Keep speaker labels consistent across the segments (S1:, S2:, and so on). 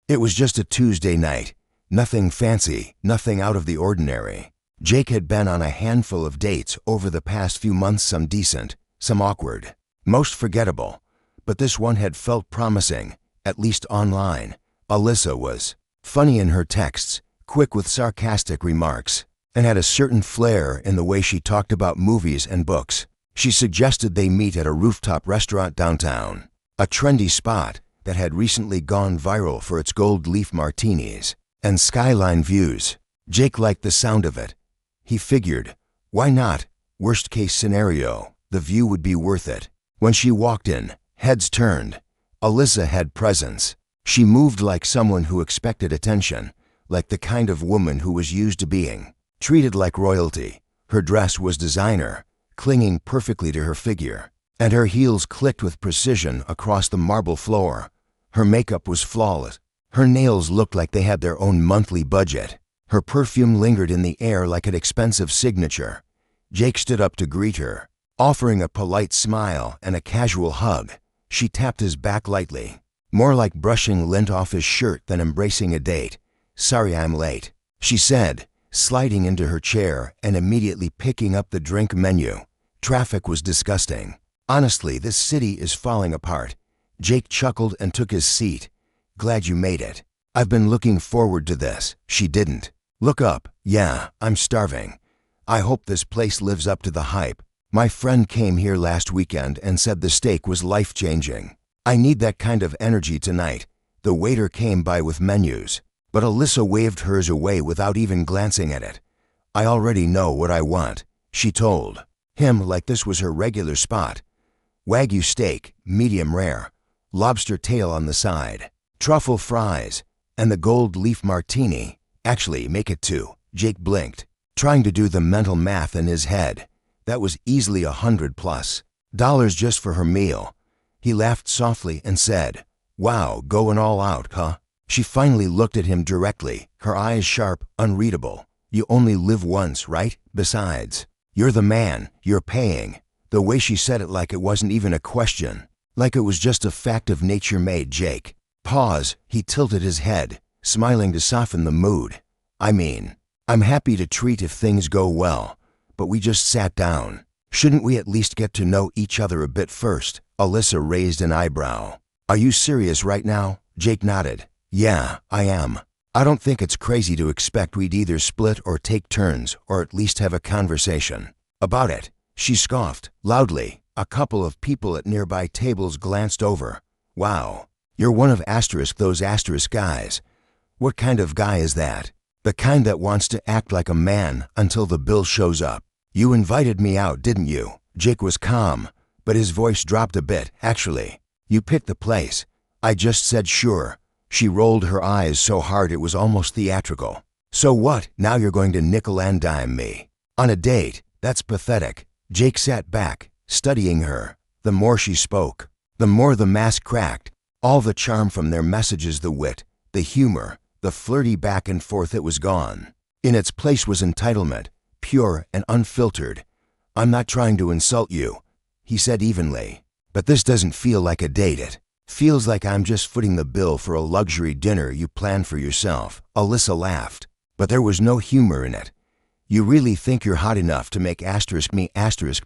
S1: It was just a Tuesday night. Nothing fancy, nothing out of the ordinary. Jake had been on a handful of dates over the past few months, some decent, some awkward, most forgettable. But this one had felt promising, at least online. Alyssa was funny in her texts, quick with sarcastic remarks, and had a certain flair in the way she talked about movies and books. She suggested they meet at a rooftop restaurant downtown, a trendy spot that had recently gone viral for its gold leaf martinis and skyline views. Jake liked the sound of it. He figured, why not? Worst case scenario, the view would be worth it. When she walked in, heads turned. Alyssa had presence. She moved like someone who expected attention, like the kind of woman who was used to being treated like royalty. Her dress was designer, clinging perfectly to her figure, and her heels clicked with precision across the marble floor. Her makeup was flawless. Her nails looked like they had their own monthly budget. Her perfume lingered in the air like an expensive signature. Jake stood up to greet her, offering a polite smile and a casual hug. She tapped his back lightly, more like brushing lint off his shirt than embracing a date. "Sorry I'm late," she said, sliding into her chair and immediately picking up the drink menu. Traffic was disgusting. "Honestly, this city is falling apart." Jake chuckled and took his seat. "Glad you made it. I've been looking forward to this." She didn't look up. "Yeah, I'm starving. I hope this place lives up to the hype. My friend came here last weekend and said the steak was life-changing. I need that kind of energy tonight." The waiter came by with menus, but Alyssa waved hers away without even glancing at it. "I already know what I want," she told him like this was her regular spot. Wagyu steak, medium rare, lobster tail on the side, truffle fries, and the gold leaf martini. "Actually, make it two." Jake blinked, trying to do the mental math in his head. That was easily $100+ just for her meal. He laughed softly and said, "Wow, going all out, huh?" She finally looked at him directly, her eyes sharp, unreadable. "You only live once, right? Besides, you're the man, you're paying." The way she said it like it wasn't even a question, like it was just a fact of nature made Jake pause. He tilted his head, smiling to soften the mood. "I mean, I'm happy to treat if things go well, but we just sat down. Shouldn't we at least get to know each other a bit first?" Alyssa raised an eyebrow. "Are you serious right now?" Jake nodded. "Yeah, I am. I don't think it's crazy to expect we'd either split or take turns or at least have a conversation about it." She scoffed loudly. A couple of people at nearby tables glanced over. "Wow, you're one of those asterisk guys. What kind of guy is that?" "The kind that wants to act like a man until the bill shows up." "You invited me out, didn't you?" Jake was calm, but his voice dropped a bit. "Actually, you picked the place." "I just said sure." She rolled her eyes so hard it was almost theatrical. "So what? Now you're going to nickel and dime me on a date? That's pathetic." Jake sat back, studying her. The more she spoke, the more the mask cracked. All the charm from their messages, the wit, the humor, the flirty back and forth, it was gone. In its place was entitlement, pure and unfiltered. "I'm not trying to insult you," he said evenly, "but this doesn't feel like a date. It feels like I'm just footing the bill for a luxury dinner you planned for yourself." Alyssa laughed, but there was no humor in it. "You really think you're hot enough to make me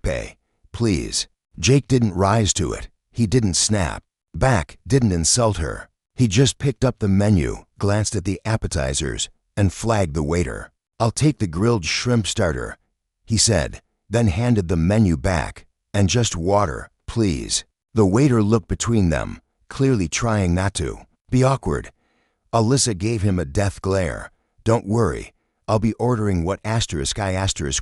S1: pay? Please." Jake didn't rise to it. He didn't snap back, didn't insult her. He just picked up the menu, glanced at the appetizers, and flagged the waiter. "I'll take the grilled shrimp starter," he said, then handed the menu back. "And just water, please." The waiter looked between them, clearly trying not to be awkward. Alyssa gave him a death glare. "Don't worry, I'll be ordering what I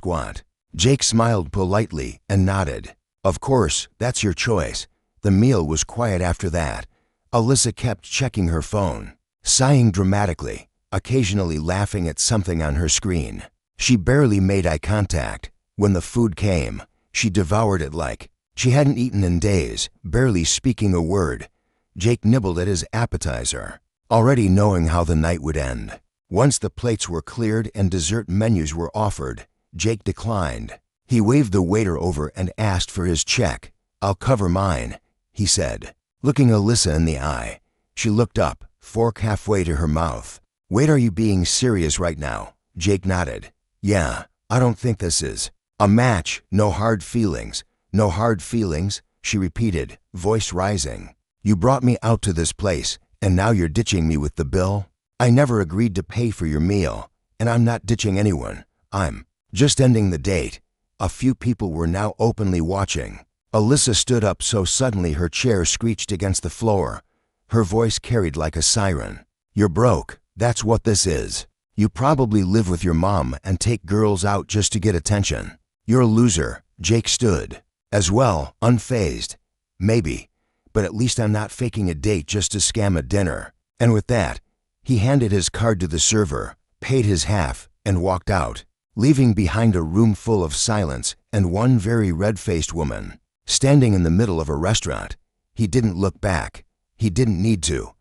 S1: want." Jake smiled politely and nodded. "Of course, that's your choice." The meal was quiet after that. Alyssa kept checking her phone, sighing dramatically, occasionally laughing at something on her screen. She barely made eye contact. When the food came, she devoured it like she hadn't eaten in days, barely speaking a word. Jake nibbled at his appetizer, already knowing how the night would end. Once the plates were cleared and dessert menus were offered, Jake declined. He waved the waiter over and asked for his check. "I'll cover mine," he said, looking Alyssa in the eye. She looked up, fork halfway to her mouth. Wait, are you being serious right now? Jake nodded. Yeah, I don't think this is a match. No hard feelings. No hard feelings, she repeated, voice rising. You brought me out to this place, and now you're ditching me with the bill? I never agreed to pay for your meal, and I'm not ditching anyone. I'm just ending the date. A few people were now openly watching. Alyssa stood up so suddenly her chair screeched against the floor. Her voice carried like a siren. You're broke, that's what this is. You probably live with your mom and take girls out just to get attention. You're a loser. Jake stood. As well, unfazed. Maybe, but at least I'm not faking a date just to scam a dinner. And with that, he handed his card to the server, paid his half, and walked out, leaving behind a room full of silence and one very red-faced woman. Standing in the middle of a restaurant, he didn't look back. He didn't need to.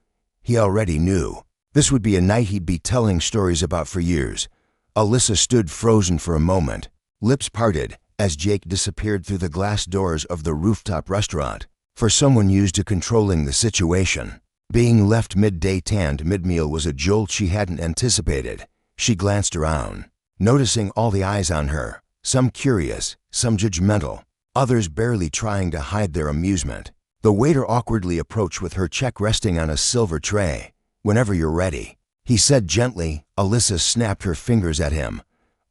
S1: He already knew. This would be a night he'd be telling stories about for years. Alyssa stood frozen for a moment, lips parted, as Jake disappeared through the glass doors of the rooftop restaurant. For someone used to controlling the situation, being left midday tanned mid-meal was a jolt she hadn't anticipated. She glanced around, noticing all the eyes on her, some curious, some judgmental, others barely trying to hide their amusement. The waiter awkwardly approached with her check resting on a silver tray. Whenever you're ready, he said gently. Alyssa snapped her fingers at him.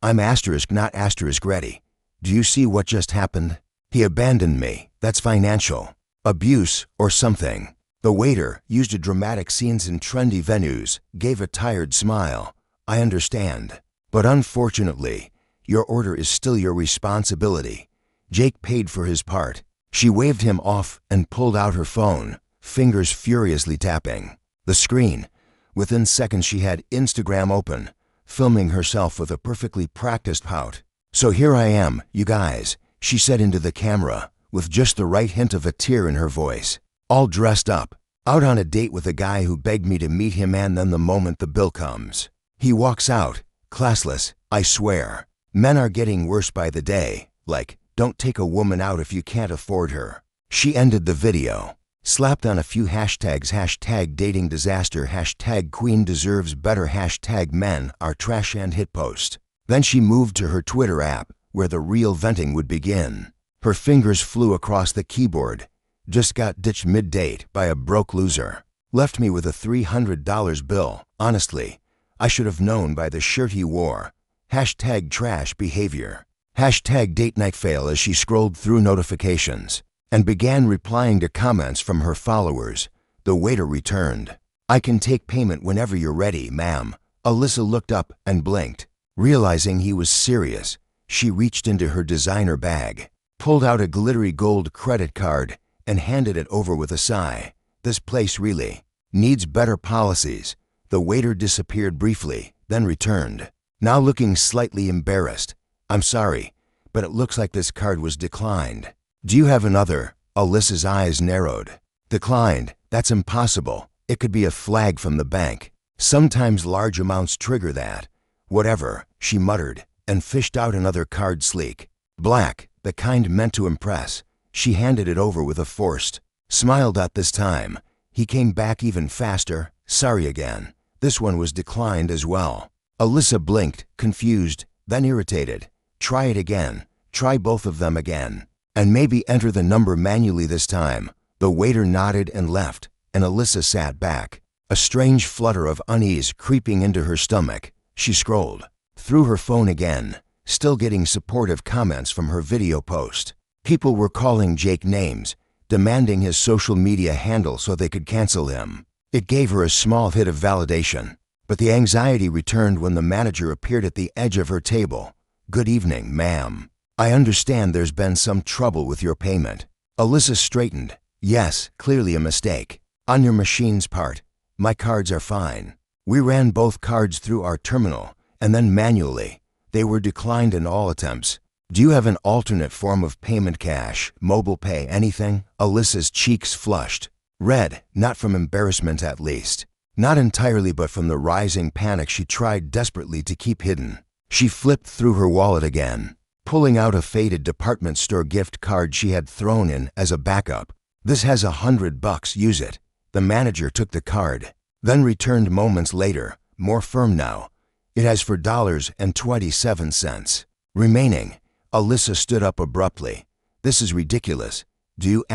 S1: I'm asterisk not asterisk ready. Do you see what just happened? He abandoned me. That's financial abuse or something. The waiter used to dramatic scenes in trendy venues, gave a tired smile. I understand, but unfortunately, your order is still your responsibility. Jake paid for his part. She waved him off and pulled out her phone, fingers furiously tapping the screen. Within seconds she had Instagram open, filming herself with a perfectly practiced pout. So here I am, you guys, she said into the camera, with just the right hint of a tear in her voice. All dressed up, out on a date with a guy who begged me to meet him, and then the moment the bill comes, he walks out, classless, I swear. Men are getting worse by the day, like, don't take a woman out if you can't afford her. She ended the video, slapped on a few hashtags, hashtag dating disaster, hashtag queen deserves better, hashtag men are trash, and hit post. Then she moved to her Twitter app, where the real venting would begin. Her fingers flew across the keyboard. Just got ditched mid-date by a broke loser. Left me with a $300 bill. Honestly, I should have known by the shirt he wore. Hashtag trash behavior. Hashtag date night fail. As she scrolled through notifications and began replying to comments from her followers, the waiter returned. I can take payment whenever you're ready, ma'am. Alyssa looked up and blinked. Realizing he was serious, she reached into her designer bag, pulled out a glittery gold credit card, and handed it over with a sigh. This place really needs better policies. The waiter disappeared briefly, then returned, now looking slightly embarrassed. I'm sorry, but it looks like this card was declined. Do you have another? Alyssa's eyes narrowed. Declined? That's impossible. It could be a flag from the bank. Sometimes large amounts trigger that. Whatever, she muttered, and fished out another card, sleek, black, the kind meant to impress. She handed it over with a forced smile. This time, he came back even faster. Sorry again. This one was declined as well. Alyssa blinked, confused, then irritated. Try it again. Try both of them again. And maybe enter the number manually this time. The waiter nodded and left, and Alyssa sat back, a strange flutter of unease creeping into her stomach. She scrolled through her phone again, still getting supportive comments from her video post. People were calling Jake names, demanding his social media handle so they could cancel him. It gave her a small hit of validation, but the anxiety returned when the manager appeared at the edge of her table. Good evening, ma'am. I understand there's been some trouble with your payment. Alyssa straightened. Yes, clearly a mistake. On your machine's part. My cards are fine. We ran both cards through our terminal, and then manually. They were declined in all attempts. Do you have an alternate form of payment, cash, mobile pay, anything? Alyssa's cheeks flushed. Red, not from embarrassment at least. Not entirely, but from the rising panic she tried desperately to keep hidden. She flipped through her wallet again, pulling out a faded department store gift card she had thrown in as a backup. This has $100, use it. The manager took the card, then returned moments later, more firm now. It has $4.27 remaining. Alyssa stood up abruptly. This is ridiculous. Do you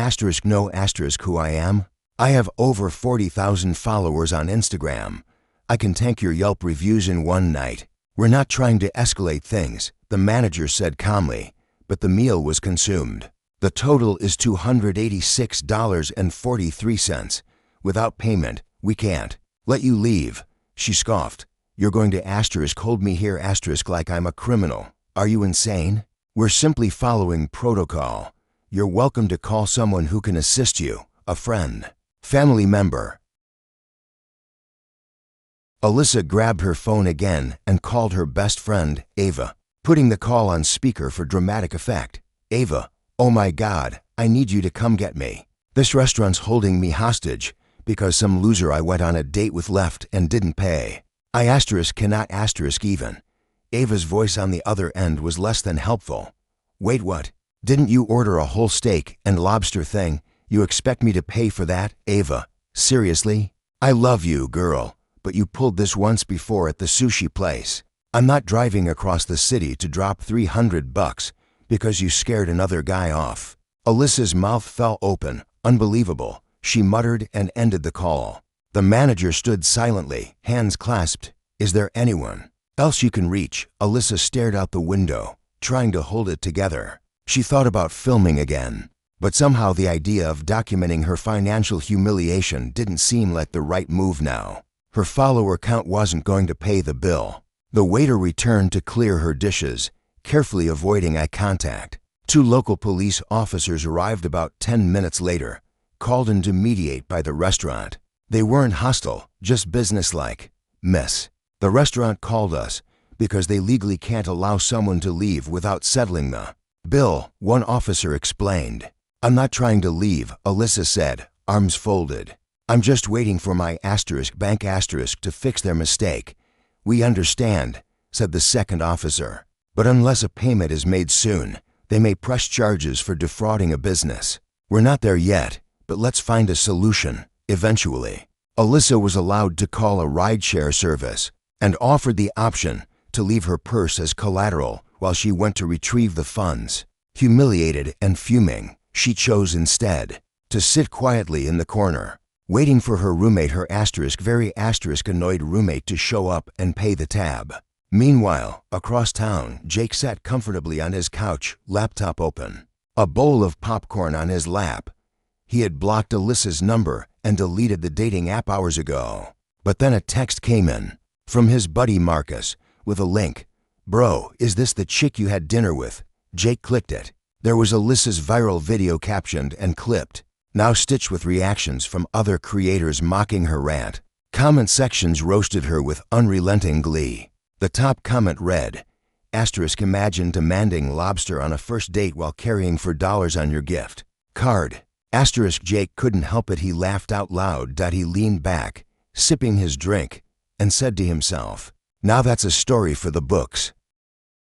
S1: know who I am? I have over 40,000 followers on Instagram. I can tank your Yelp reviews in one night. We're not trying to escalate things, the manager said calmly, but the meal was consumed. The total is $286.43. Without payment, we can't let you leave. She scoffed. You're going to hold me here like I'm a criminal. Are you insane? We're simply following protocol. You're welcome to call someone who can assist you, a friend, family member. Alyssa grabbed her phone again and called her best friend, Ava, putting the call on speaker for dramatic effect. Ava, oh my God, I need you to come get me. This restaurant's holding me hostage because some loser I went on a date with left and didn't pay. I cannot even. Ava's voice on the other end was less than helpful. Wait, what? Didn't you order a whole steak and lobster thing? You expect me to pay for that, Ava? Seriously? I love you, girl, but you pulled this once before at the sushi place. I'm not driving across the city to drop $300 because you scared another guy off. Alyssa's mouth fell open. Unbelievable. She muttered and ended the call. The manager stood silently, hands clasped. Is there anyone else you can reach? Alyssa stared out the window, trying to hold it together. She thought about filming again, but somehow the idea of documenting her financial humiliation didn't seem like the right move now. Her follower count wasn't going to pay the bill. The waiter returned to clear her dishes, carefully avoiding eye contact. 2 local police officers arrived about 10 minutes later, called in to mediate by the restaurant. They weren't hostile, just businesslike. Miss, the restaurant called us because they legally can't allow someone to leave without settling the bill, one officer explained. I'm not trying to leave, Alyssa said, arms folded. I'm just waiting for my bank to fix their mistake. We understand, said the second officer. But unless a payment is made soon, they may press charges for defrauding a business. We're not there yet, but let's find a solution, eventually. Alyssa was allowed to call a rideshare service and offered the option to leave her purse as collateral while she went to retrieve the funds. Humiliated and fuming, she chose instead to sit quietly in the corner, waiting for her roommate, her very annoyed roommate, to show up and pay the tab. Meanwhile, across town, Jake sat comfortably on his couch, laptop open, a bowl of popcorn on his lap. He had blocked Alyssa's number and deleted the dating app hours ago. But then a text came in from his buddy Marcus with a link. Bro, is this the chick you had dinner with? Jake clicked it. There was Alyssa's viral video captioned and clipped, now stitched with reactions from other creators mocking her rant. Comment sections roasted her with unrelenting glee. The top comment read, imagine demanding lobster on a first date while carrying $4 on your gift card. Jake couldn't help it. He laughed out loud. He leaned back, sipping his drink, and said to himself, now that's a story for the books.